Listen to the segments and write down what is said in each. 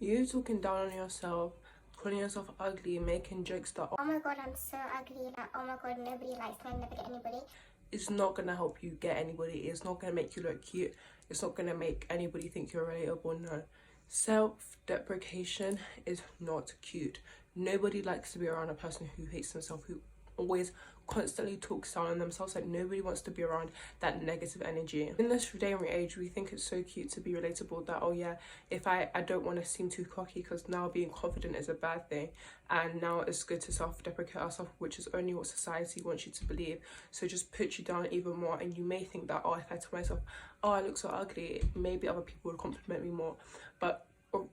You talking down on yourself, calling yourself ugly, making jokes that, oh my god, I'm so ugly, like, oh my god, nobody likes me, I never get anybody. it's not gonna help you get anybody. It's not gonna make you look cute. It's not gonna make anybody think you're relatable. No. Self-deprecation is not cute. Nobody likes to be around a person who hates themselves, who always constantly talks down on themselves. Like, nobody wants to be around that negative energy. In this day and age, we think it's so cute to be relatable that, oh yeah, if I don't want to seem too cocky, because now being confident is a bad thing, and now it's good to self-deprecate ourselves, which is only what society wants you to believe. So just put you down even more, and you may think that, oh, if I tell myself, oh, I look so ugly, maybe other people would compliment me more. But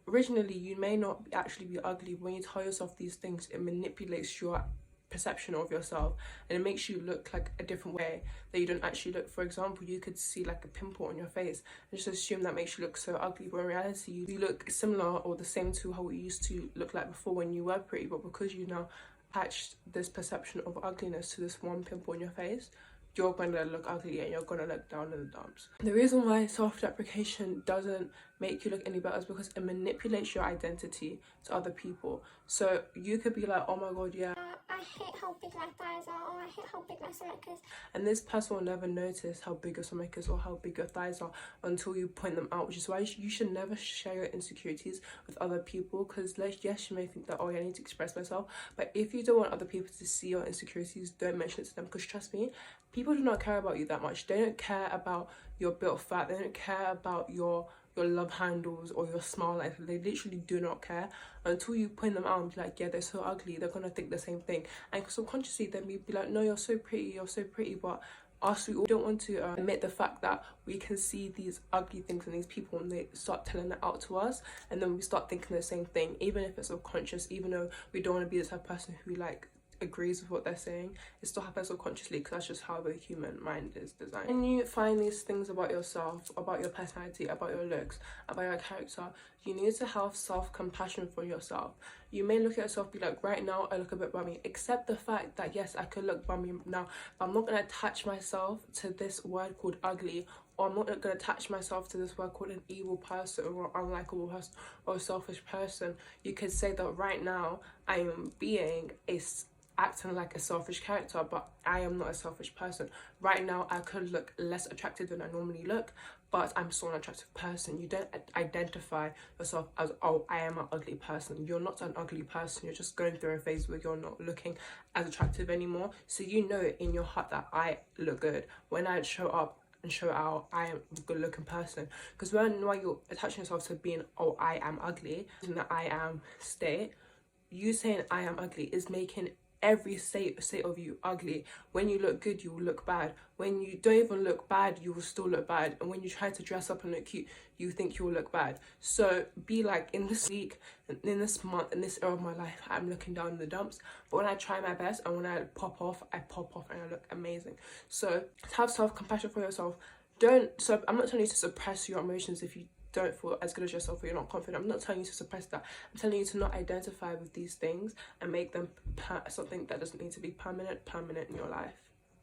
originally, you may not actually be ugly. When you tell yourself these things, it manipulates your perception of yourself, and it makes you look like a different way that you don't actually look. For example, you could see like a pimple on your face and just assume that makes you look so ugly, but in reality you look similar or the same to how you used to look like before when you were pretty. But because you now attached this perception of ugliness to this one pimple on your face, you're gonna look ugly and you're gonna look down in the dumps. The reason why self-deprecation doesn't make you look any better is because it manipulates your identity to other people. So you could be like, oh my god, yeah, I hate how big my thighs are, or I hate how big my stomach is. and this person will never notice how big your stomach is or how big your thighs are until you point them out, which is why you should never share your insecurities with other people. Because yes, you may think that, oh yeah, I need to express myself, but if you don't want other people to see your insecurities, don't mention it to them. Because trust me, people do not care about you that much. They don't care about your built fat, they don't care about your love handles or your smile. Like, they literally do not care until you point them out and be like, yeah, they're so ugly. They're gonna think the same thing, and subconsciously they may be like, no, you're so pretty, you're so pretty. But us, we all don't want to admit the fact that we can see these ugly things in these people, and they start telling it out to us, and then we start thinking the same thing, even if it's subconscious. Even though we don't want to be the type of person who like agrees with what they're saying, it still happens subconsciously, because that's just how the human mind is designed. When you find these things about yourself, about your personality, about your looks, about your character, you need to have self-compassion for yourself. You may look at yourself, be like, right now I look a bit bummy. Accept the fact that yes, I could look bummy now, but I'm not going to attach myself to this word called ugly, or I'm not going to attach myself to this word called an evil person or unlikable person or a selfish person. You could say that right now I am being acting like a selfish character, but I am not a selfish person. Right now I could look less attractive than I normally look, but I'm still an attractive person. You don't identify yourself as, oh, I am an ugly person. You're not an ugly person. You're just going through a phase where you're not looking as attractive anymore. So you know in your heart that I look good. When I show up and show out, I am a good looking person. Because when you're attaching yourself to being, oh, I am ugly, in the I am state, you saying I am ugly is making every state of you ugly. When you look good, you will look bad. When you don't even look bad, you will still look bad. And when you try to dress up and look cute, you think you will look bad. So be like, in this week, in this month, in this era of my life, I'm looking down in the dumps, but when I try my best and when I pop off and I look amazing. So have self-compassion for yourself. I'm not telling you to suppress your emotions if you don't feel as good as yourself or you're not confident. I'm not telling you to suppress that. I'm telling you to not identify with these things and make them something that doesn't need to be permanent in your life.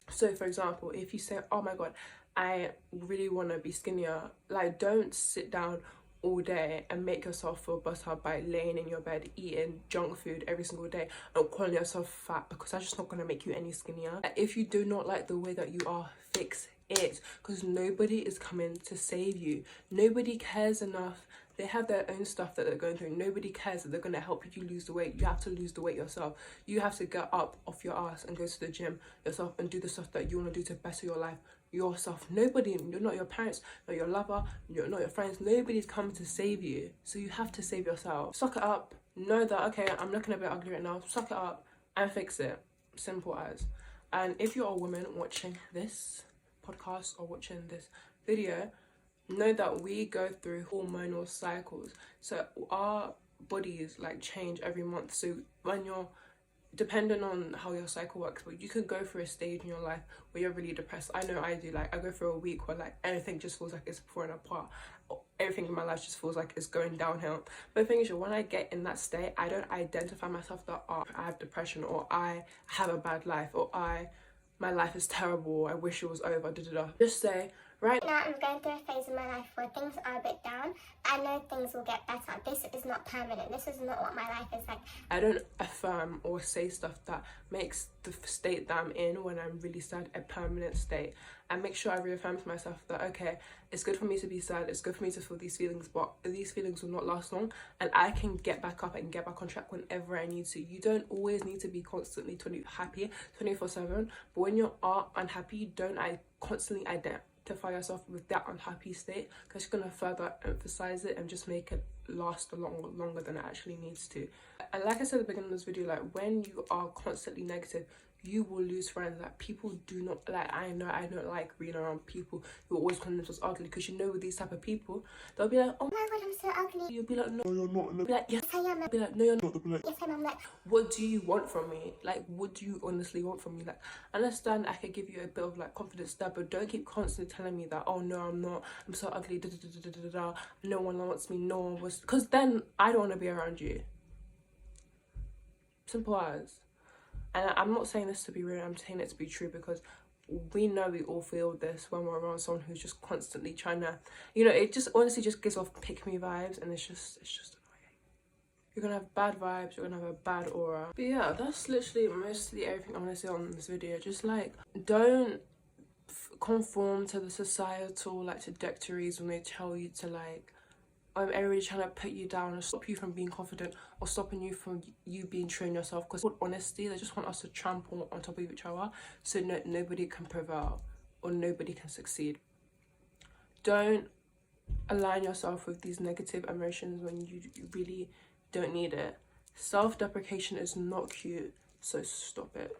So for example, if you say, oh my god, I really want to be skinnier, like, don't sit down all day and make yourself feel better by laying in your bed eating junk food every single day and calling yourself fat, because that's just not going to make you any skinnier. If you do not like the way that you are, fix it, because nobody is coming to save you. Nobody cares enough. They have their own stuff that they're going through. Nobody cares that they're going to help you lose the weight. You have to lose the weight yourself. You have to get up off your ass and go to the gym yourself and do the stuff that you want to do to better your life yourself. Nobody, you're not your parents, not your lover, you're not your friends. Nobody's coming to save you. So you have to save yourself. Suck it up. Know that, okay, I'm looking a bit ugly right now. Suck it up and fix it. Simple as. And if you're a woman watching this podcast or watching this video, know that we go through hormonal cycles. So our bodies like change every month. So when you're, depending on how your cycle works, but you could go through a stage in your life where you're really depressed. I know I do. Like, I go through a week where like everything just feels like it's falling apart. Everything in my life just feels like it's going downhill. But the thing is, when I get in that state, I don't identify myself that, oh, I have depression, or I have a bad life, or my life is terrible, I wish it was over, Just say, Right now I'm going through a phase in my life where things are a bit down, but I know things will get better. This is not permanent. This is not what my life is like. I don't affirm or say stuff that makes the state that I'm in when I'm really sad a permanent state. I make sure I reaffirm to myself that, okay, it's good for me to be sad, it's good for me to feel these feelings, but these feelings will not last long, and I can get back up and get back on track whenever I need to. You don't always need to be constantly happy 24/7, but when you are unhappy, don't constantly identify yourself with that unhappy state, because it's going to further emphasize it and just make it last a lot longer than it actually needs to. And like I said at the beginning of this video, like, when you are constantly negative, you will lose friends. Like, people do not like, I don't like being around people who always call themselves ugly, because you know, with these type of people, they'll be like, oh my god, I'm so ugly. you'll be like, no you're not. And they'll be like, yes I am. They'll be like, no you're not. They'll be like, Yes, I'm like, what do you want from me? Like, what do you honestly want from me? Like, I understand I could give you a bit of like confidence there, but don't keep constantly telling me that, oh no I'm not, I'm so ugly, da, da, da, da, da, da, da. No one wants me, no one was, because then I don't want to be around you. Simple as. And I'm not saying this to be rude, I'm saying it to be true, because we know we all feel this when we're around someone who's just constantly trying to, you know, it just honestly just gives off pick me vibes, and it's just annoying. You're gonna have bad vibes, you're gonna have a bad aura. But yeah, that's literally mostly everything I'm gonna say on this video. Just like, don't conform to the societal like trajectories when they tell you to like, everybody trying to put you down and stop you from being confident, or stopping you from you being true in yourself. Because honestly, they just want us to trample on top of each other, so nobody can prevail or nobody can succeed. Don't align yourself with these negative emotions when you really don't need it. Self-deprecation is not cute, so stop it.